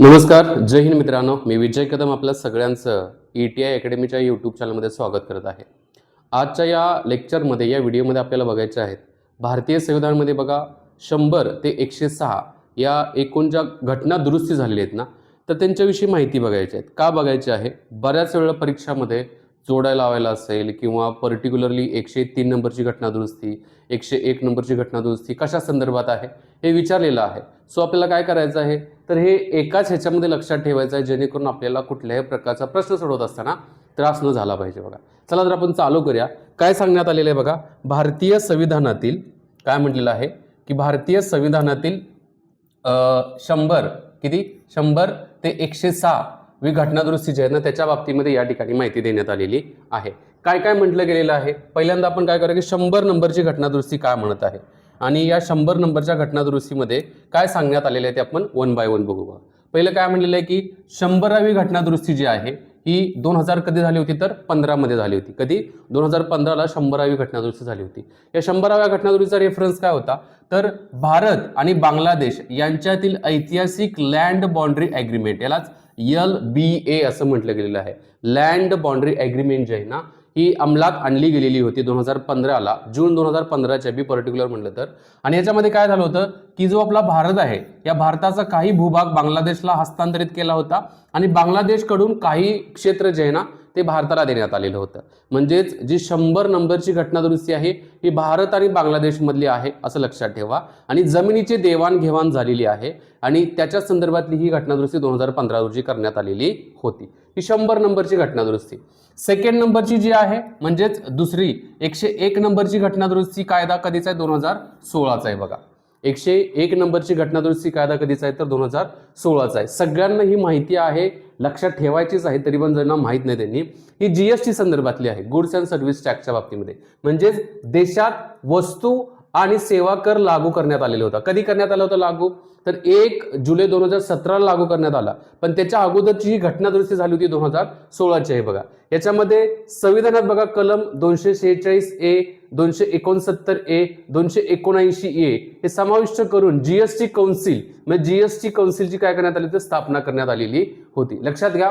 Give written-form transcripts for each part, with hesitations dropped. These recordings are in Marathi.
नमस्कार, जय हिंद मित्रांनो. मी विजय कदम आपल्या सगळ्यांचं ETI अकॅडमीच्या यूट्यूब चॅनलमध्ये स्वागत करत आहे. आजच्या या लेक्चरमध्ये या व्हिडिओमध्ये आपल्याला बघायचे आहेत भारतीय संविधानामध्ये बघा 100 ते 106 या एकूण ज्या घटना दुरुस्ती झालेल्या आहेत ना, तर त्यांच्याविषयी माहिती बघायची आहे. का बघायची आहे? बऱ्याच वेळा परीक्षामध्ये जोडायला लावायला असेल किंवा पर्टिक्युलरली 103 नंबरची घटना दुरुस्ती, 101 नंबरची घटना दुरुस्ती कशा संदर्भात आहे हे विचारलेलं आहे. सो आपल्याला काय करायचं आहे, तर हे एकाच ह्याच्यामध्ये लक्षात ठेवायचं आहे जेणेकरून आपल्याला कुठल्याही प्रकारचा प्रश्न सोडवत असताना त्रास न झाला पाहिजे. बघा, चला तर आपण चालू करूया. काय सांगण्यात आलेलं आहे बघा, भारतीय संविधानातील काय म्हटलेलं आहे की भारतीय संविधानातील 100 किती 100 ते 106 वी घटना दुरुस्ती जी आहे ना त्याच्या बाबतीमध्ये या ठिकाणी माहिती देण्यात आलेली आहे. काय काय म्हटलं गेलेलं आहे? पहिल्यांदा आपण काय करूया की 100 नंबरची घटना दुरुस्ती काय म्हणत आहे आणि या 100 नंबरच्या घटना दुरुस्तीमध्ये काय सांगण्यात आलेलं आहे ते आपण वन बाय वन बघू. पहिलं काय म्हणलेलं आहे की 100वी घटना दुरुस्ती जी आहे ही 2000 कधी झाली होती, तर 15 मध्ये झाली होती. कधी? 2015ला 100वी घटना दुरुस्ती झाली होती. या 100व्या घटना दुरुस्तीचा रेफरन्स काय होता, तर भारत आणि बांगलादेश यांच्यातील ऐतिहासिक लँड बाउंड्री ॲग्रीमेंट, यालाच LBA असं म्हटलं गेलेलं आहे. लँड बाउंड्री ॲग्रीमेंट जी आहे ना ही अंमलात आणली गेलेली होती 2015ला, जून 2015च्या बी पर्टिक्युलर म्हटलं तर. आणि याच्यामध्ये काय झालं होतं की जो आपला भारत आहे या भारताचा काही भूभाग बांगलादेशला हस्तांतरित केला होता आणि बांगलादेशकडून काही क्षेत्र जे आहे ना ते भारताला देण्यात आलेलं होतं. म्हणजेच जी 100 नंबरची घटना दुरुस्ती आहे ही भारत आणि बांगलादेशमधली आहे असं लक्षात ठेवा. आणि जमिनीची देवाणघेवाण झालेली आहे आणि त्याच्या संदर्भातली ही घटना दुरुस्ती 2015 रोजी करण्यात आलेली होती. ही 100 नंबरची घटना दुरुस्ती. सेकंड नंबरची जी आहे म्हणजेच दुसरी 101 नंबरची घटना दुरुस्ती कायदा कधीचा आहे? 2016चा आहे. बघा, 101 नंबरची घटना दुरुस्ती कायदा कधीचा आहे, तर 2016चा आहे. सगळ्यांना ही माहिती आहे, लक्षात ठेवायचीच आहे. तरी पण ज्यांना माहित नाही त्यांनी, ही GST संदर्भातली आहे, गुड्स अँड सर्व्हिस टॅक्सच्या बाबतीमध्ये. म्हणजेच देशात वस्तू आणि सेवा कर लागू करण्यात आलेला होता. कधी करण्यात आला होता लागू, तर 1 जुलै 2017ला लागू करण्यात आला. पण त्याच्या अगोदरची ही घटना दुरुस्ती झाली होती 2016ची आहे. बघा, याच्यामध्ये संविधानात बघा कलम 246A, 269A, 279A हे समाविष्ट करून GST कौन्सिल म्हणजे GST कौन्सिलची काय करण्यात आली, तर स्थापना करण्यात आलेली होती. लक्षात घ्या,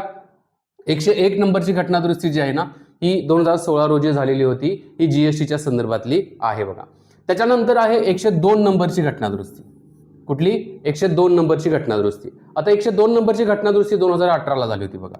101 नंबरची घटना दुरुस्ती जी आहे ना ही 2016 रोजी झालेली होती. ही GSTच्या संदर्भातली आहे. बघा, त्याच्यानंतर आहे 102 नंबरची घटना दुरुस्ती. कुठली? 102 नंबरची घटना दुरुस्ती. आता 102 नंबरची घटना दुरुस्ती 2018ला झाली होती. बघा,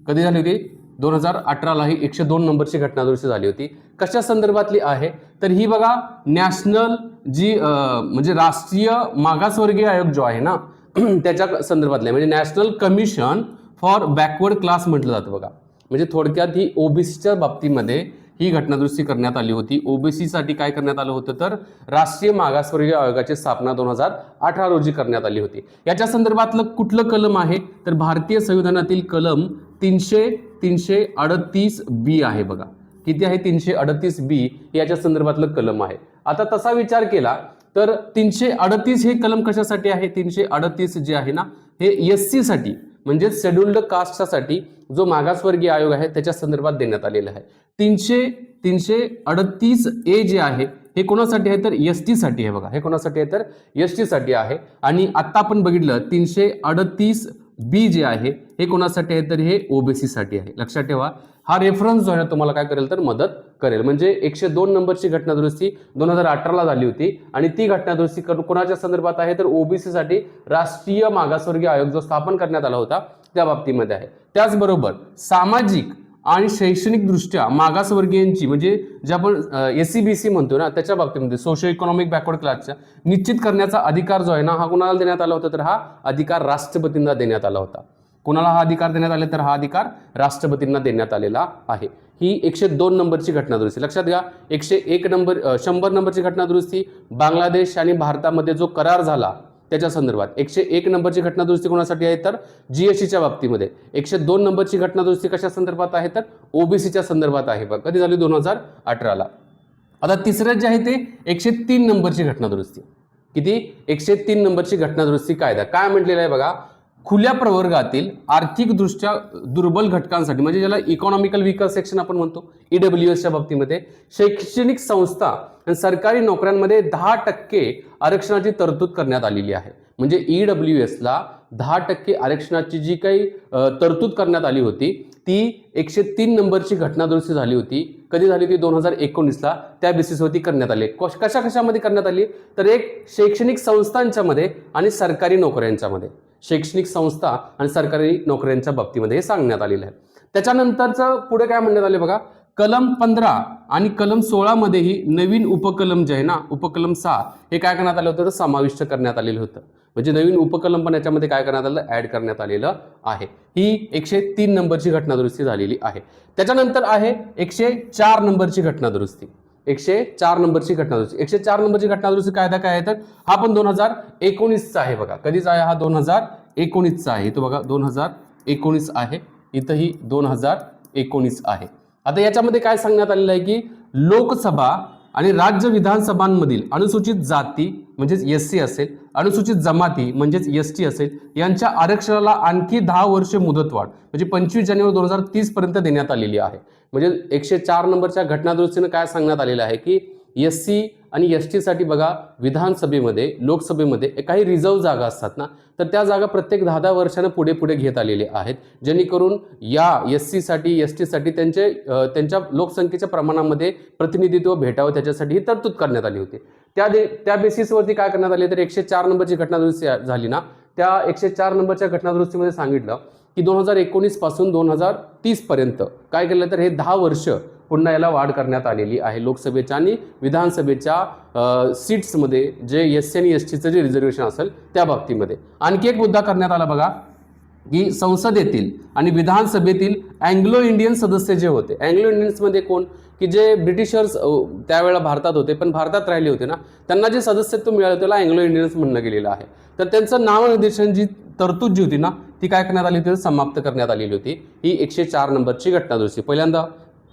कधी झाली होती? 2018ला ही 102 नंबरची घटना दुरुस्ती झाली होती. कशा संदर्भातली आहे, तर ही बघा नॅशनल जी म्हणजे राष्ट्रीय मागासवर्गीय आयोग जो आहे ना त्याच्या संदर्भातली, म्हणजे national commission for backward class म्हटलं जातं. बघा, म्हणजे थोडक्यात ही OBCच्या बाबतीमध्ये ही घटना दुरुस्ती करण्यात आली होती. OBC साठी काय करण्यात आलं होतं, तर राष्ट्रीय मागासवर्गीय आयोगाची स्थापना 2018 रोजी करण्यात आली होती. याच्या संदर्भातलं कुठलं कलम आहे, तर भारतीय संविधानातील कलम 338B आहे. बघा, किती आहे? 338B याच्या संदर्भातलं कलम आहे. आता तसा विचार केला तर 338 हे कलम कशासाठी आहे? 338 जे आहे ना हे SC साठी म्हणजे शेड्युल्ड कास्टसाठी जो मागासवर्गीय आयोग आहे त्याच्या संदर्भात देण्यात आलेला आहे. 338A जे आहे हे कोणासाठी आहे, तर ST साठी आहे. बघा, हे कोणासाठी आहे, तर ST साठी आहे. आणि आता आपण बघितलं 338B जे आहे हे कोणासाठी आहे, तर हे OBC साठी आहे. लक्षात ठेवा, हा रेफरन्स जो आहे ना तुम्हाला काय करेल, तर मदत करेल. म्हणजे 102 नंबरची घटना दुरुस्ती 2018ला झाली होती आणि ती घटना दुरुस्ती कोणाच्या संदर्भात आहे, तर OBC साठी राष्ट्रीय मागासवर्गीय आयोग जो स्थापन करण्यात आला होता त्या बाबतीमध्ये आहे. त्याचबरोबर सामाजिक आणि शैक्षणिक दृष्ट्या मागासवर्गीयांची म्हणजे जे आपण SCBC म्हणतो ना त्याच्या बाबतीमध्ये सोशो इकॉनॉमिक बॅकवर्ड क्लासच्या निश्चित करण्याचा अधिकार जो आहे ना हा कोणाला देण्यात आला होता, तर हा अधिकार राष्ट्रपतींना देण्यात आला होता. कोणाला हा अधिकार देण्यात आला, तर हा अधिकार राष्ट्रपतींना देण्यात आलेला आहे. ही 102 नंबरची घटना दुरुस्ती. लक्षात घ्या, 100 नंबरची घटना दुरुस्ती बांगलादेश आणि भारतामध्ये जो करार झाला त्याच्या संदर्भात. 101 नंबरची घटना दुरुस्ती कोणासाठी आहे, तर GSTच्या बाबतीमध्ये. 102 नंबरची घटना दुरुस्ती कशा संदर्भात आहे, तर OBCच्या संदर्भात आहे. बघा, कधी झाली? 2018ला. आता तिसरं जे आहे ते 103 नंबरची घटना दुरुस्ती. किती? 103 नंबरची घटना दुरुस्ती कायदा काय म्हटलेला आहे बघा, खुल्या प्रवर्गातील आर्थिकदृष्ट्या दुर्बल घटकांसाठी म्हणजे ज्याला इकॉनॉमिकल वीकर सेक्शन आपण म्हणतो EWSच्या बाबतीमध्ये शैक्षणिक संस्था आणि सरकारी नोकऱ्यांमध्ये 10% आरक्षणाची तरतूद करण्यात आलेली आहे. म्हणजे EWSला 10% आरक्षणाची जी काही तरतूद करण्यात आली होती ती 103 नंबरची घटनादुरुस्ती झाली होती. कधी झाली होती? 2019ला. त्या बेसिसवरती करण्यात आली. कशामध्ये करण्यात आली? तर एक शैक्षणिक संस्थांच्या मध्ये आणि सरकारी नोकऱ्यांच्या मध्ये, शैक्षणिक संस्था आणि सरकारी नोकऱ्यांच्या बाबतीमध्ये हे सांगण्यात आलेलं आहे. त्याच्यानंतरचं पुढे काय म्हणण्यात आले बघा, कलम 15 आणि कलम 16 मध्येही नवीन उपकलम जे आहे ना, उपकलम 6 हे काय करण्यात आलं होतं? तर समाविष्ट करण्यात आलेलं होतं. म्हणजे नवीन उपकलम पण याच्यामध्ये काय करण्यात आलं? ऍड करण्यात आलेलं आहे. ही 103 नंबरची घटनादुरुस्ती झालेली आहे. त्याच्यानंतर आहे 104 नंबरची घटनादुरुस्ती. 104 नंबरची घटनादुरुस्ती. 104 नंबरची घटनादुरुस्ती कायदा काय आहे? तर हा पण 2019चा आहे बघा. कधीचा आहे हा? 2019चा आहे. तो बघा 2019 आहे. इथंही 2019 आहे. आता याच्यामध्ये काय सांगण्यात आलेलं आहे की लोकसभा आणि राज्य विधानसभांमधील अनुसूचित जाती म्हणजेच SC असेल, अनुसूचित जमाती म्हणजेच ST असेल, यांच्या आरक्षणाला आणखी 10 वर्ष मुदतवाढ म्हणजे 25 जानेवारी 2030 पर्यंत देण्यात आलेली आहे. म्हणजे 104 नंबरच्या घटनादुरुस्तीने काय सांगण्यात आलेलं आहे की SC आणि ST साठी बघा विधानसभेमध्ये, लोकसभेमध्ये काही रिझर्व्ह जागा असतात ना, तर त्या जागा प्रत्येक 10-10 वर्षांना पुढे घेत आलेले आहेत, जेणेकरून या SC साठी, ST साठी त्यांच्या लोकसंख्येच्या प्रमाणामध्ये प्रतिनिधित्व भेटावं त्याच्यासाठी ही तरतूद करण्यात आली होती. त्या बेसिसवरती काय करण्यात आले? तर 104 नंबरची घटनादुरुस्ती झाली ना, त्या 104 नंबरच्या घटनादुरुस्तीमध्ये सांगितलं की 2019 पासून 2030 पर्यंत काय केलं? तर हे 10 वर्ष पुन्हा याला वाढ करण्यात आलेली आहे. लोकसभेच्या आणि विधानसभेच्या सीट्समध्ये जे SC आणि STचं जे रिझर्वेशन असेल त्या बाबतीमध्ये. आणखी एक मुद्दा करण्यात आला बघा की संसदेतील आणि विधानसभेतील अँग्लो इंडियन सदस्य जे होते, अँग्लो इंडियन्समध्ये कोण? की जे ब्रिटिशर्स त्यावेळेला भारतात होते पण भारतात राहिले होते ना, त्यांना जे सदस्यत्व मिळालं त्याला अँग्लो इंडियन्स म्हणणं गेलेलं आहे. तर त्यांचं नामनिर्देशन जी तरतूद जी होती ना, ती काय करण्यात आली होती? समाप्त करण्यात आलेली होती. ही 104 नंबरची घटनादुरुस्ती. पहिल्यांदा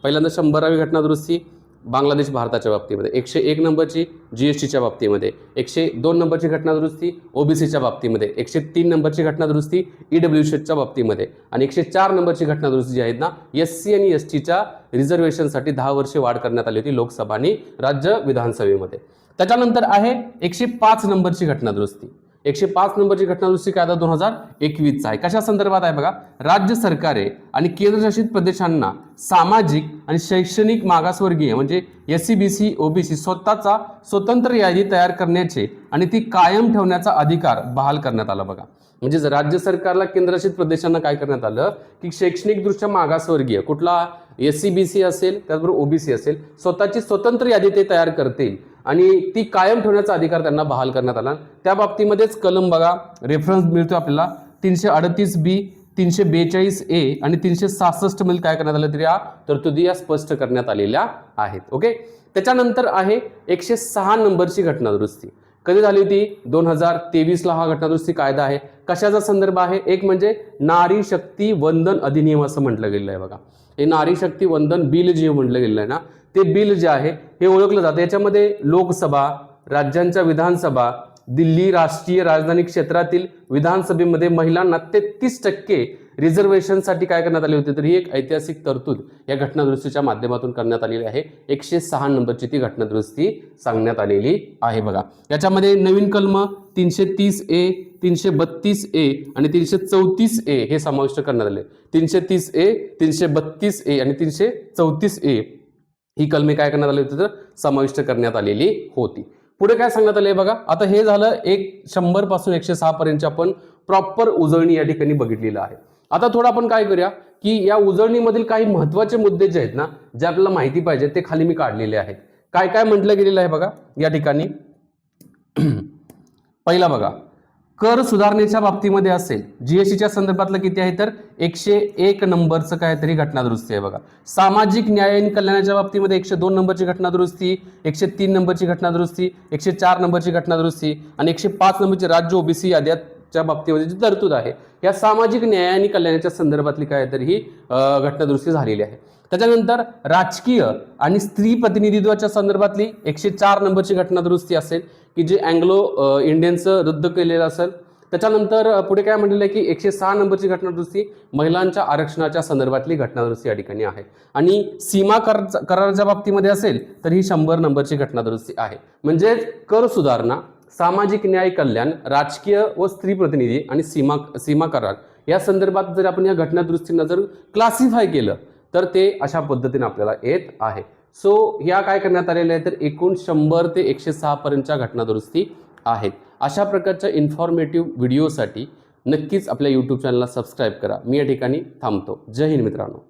100वी घटनादुरुस्ती बांगलादेश भारताच्या बाबतीमध्ये, 101 नंबरची GSTच्या बाबतीमध्ये, 102 नंबरची घटनादुरुस्ती OBCच्या बाबतीमध्ये, 103 नंबरची घटनादुरुस्ती EWCच्या बाबतीमध्ये आणि 104 नंबरची घटनादुरुस्ती जी आहेत ना, SC आणि STच्या रिझर्वेशनसाठी 10 वर्षे वाढ करण्यात आली होती लोकसभा आणि राज्य विधानसभेमध्ये. त्याच्यानंतर आहे 105 नंबरची घटनादुरुस्ती. 105 नंबरची घटनादुरुस्ती कायदा 2021चा आहे. कशा संदर्भात आहे बघा? राज्य सरकारे आणि केंद्रशासित प्रदेशांना सामाजिक आणि शैक्षणिक मागासवर्गीय म्हणजे SC BC OBC स्वतःचा स्वतंत्र यादी तयार करण्याचे आणि ती कायम ठेवण्याचा अधिकार बहाल करण्यात आला बघा. म्हणजे राज्य सरकारला, केंद्रशासित प्रदेशांना काय करण्यात आलं की शैक्षणिकदृष्ट्या मागासवर्गीय कुठला SC BC असेल, त्याचबरोबर OBC असेल, स्वतःची स्वतंत्र यादी ते तयार करतील आणि ती कायम ठेवण्याचा अधिकार त्यांना बहाल करण्यात आला. त्या बाबतीमध्येच कलम बघा, रेफरन्स मिळतो आपल्याला 338B, 342A आणि 366 मध्ये काय करण्यात आलं? तर या तरतुदी या स्पष्ट करण्यात आलेल्या आहेत. ओके. त्याच्यानंतर आहे 106 नंबरची घटनादुरुस्ती. कधी झाली होती? 2023ला हा घटनादुरुस्ती कायदा आहे. कशाचा संदर्भ आहे? एक म्हणजे नारी शक्ती वंदन अधिनियम असं म्हटलं गेलेलं आहे बघा. हे नारी शक्ती वंदन बिल जे म्हटलं गेलेलं आहे ना, ते बिल जे आहे हे ओळखलं जातं. याच्यामध्ये लोकसभा, राज्यांच्या विधानसभा, दिल्ली राष्ट्रीय राजधानी क्षेत्रातील विधानसभेमध्ये महिलांना 33% रिझर्वेशनसाठी काय करण्यात आले होते? तर ही एक ऐतिहासिक तरतूद या घटनादुरुस्तीच्या माध्यमातून करण्यात आलेली आहे. 106 नंबरची ती घटनादुरुस्ती सांगण्यात आलेली आहे बघा. याच्यामध्ये नवीन कलम 330A, 332A आणि 334A हे समाविष्ट करण्यात आले. 330A, 332A आणि 334A ही कलमे काय करण्यात आली होती? तर समाविष्ट करण्यात आलेली होती. पुढे काय सांगण्यात आले बघा. आता हे झालं 100 पासून 106 पर्यंत आपण प्रॉपर उजळणी या ठिकाणी बघितलेलं आहे. आता थोडं आपण काय करूया की या उजळणीमधील काही महत्त्वाचे मुद्दे जे आहेत ना, जे आपल्याला माहिती पाहिजे ते खाली मी काढलेले आहेत. काय काय म्हटलं गेलेलं आहे बघा या ठिकाणी. पहिला बघा, कर सुधारणेच्या बाबतीमध्ये असेल GSTच्या संदर्भातलं किती आहे? तर 101 नंबरचं काहीतरी घटनादुरुस्ती आहे बघा. सामाजिक न्याय आणि कल्याणाच्या बाबतीमध्ये 102 नंबरची घटनादुरुस्ती, 103 नंबरची घटनादुरुस्ती, 104 नंबरची घटनादुरुस्ती आणि 105 नंबरची राज्य OBC याद्याच्या बाबतीमध्ये जी तरतूद आहे या सामाजिक न्याय आणि कल्याणाच्या संदर्भातली काय तर ही घटनादुरुस्ती झालेली आहे. त्याच्यानंतर राजकीय आणि स्त्री प्रतिनिधित्वाच्या संदर्भातली 104 नंबरची घटनादुरुस्ती असेल की जे अँग्लो इंडियनचं रद्द केलेलं असेल. त्याच्यानंतर पुढे काय म्हटलेलं आहे की 106 नंबरची घटनादुरुस्ती महिलांच्या आरक्षणाच्या संदर्भातली घटनादुरुस्ती या ठिकाणी आहे. आणि सीमा कराराच्या बाबतीमध्ये असेल तर ही 100 नंबरची घटनादुरुस्ती आहे. म्हणजे कर सुधारणा, सामाजिक न्याय कल्याण, राजकीय व स्त्री प्रतिनिधी आणि सीमा करार या संदर्भात जर आपण या घटना दुरुस्तींना जर क्लासिफाय केलं तर ते अशा पद्धतीने आपल्याला येत आहे. सो ह्या काय करण्यात आलेल्या आहेत तर एकूण 100 ते 106 पर्यंतच्या घटना दुरुस्ती आहेत. अशा प्रकारच्या इन्फॉर्मेटिव्ह व्हिडिओसाठी नक्कीच आपल्या यूट्यूब चॅनलला सबस्क्राईब करा. मी या ठिकाणी थांबतो. जय हिंद मित्रांनो.